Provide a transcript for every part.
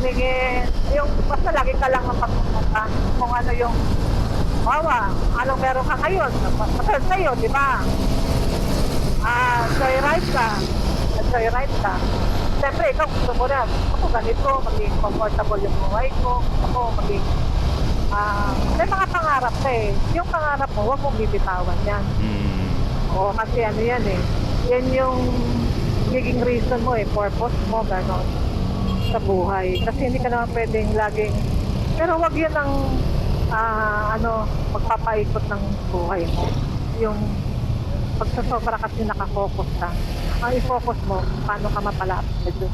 tumingin. Yung basta lagi ka lang mapagpupunta kung ano yung anong meron ka ngayon? Masal sa'yo, di ba? Joyride ka. Joyride ka. Siyempre, ikaw gusto mo na. Ako ganito, maging comfortable yung buhay ko. Ako maging may mga pangarap ka eh. Yung pangarap mo, huwag mong bibitawan yan. Oo, kasi ano yan eh. Yan yung naging reason mo eh, purpose mo, gano'n, sa buhay. Kasi hindi ka naman pwedeng laging, pero wag yun ang, magpapaikot ng buhay mo. Yung pagsasobra kasi nakafocus ka. Ang i-focus mo, paano ka mapalapit sa Diyos.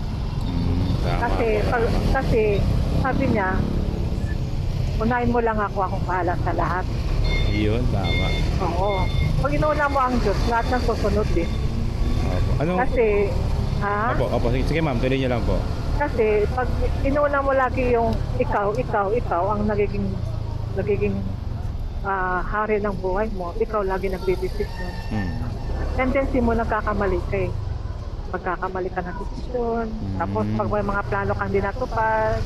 Kasi, sabi niya, unahin mo lang akong bahala sa lahat. Yun, tama. Oo. Pag inuuna mo ang Diyos, lahat ng susunod din. Ano? Kasi, Opo. Sige ma'am, tuloy niyo lang po. Kasi, pag inuuna mo lagi yung ikaw ang nagiging hari ng buhay mo, ikaw lagi nagdidesisyon. Tendency mo nagkakamali ka eh. Magkakamali ka ng desisyon. Tapos, pag may mga plano kang dinatupad,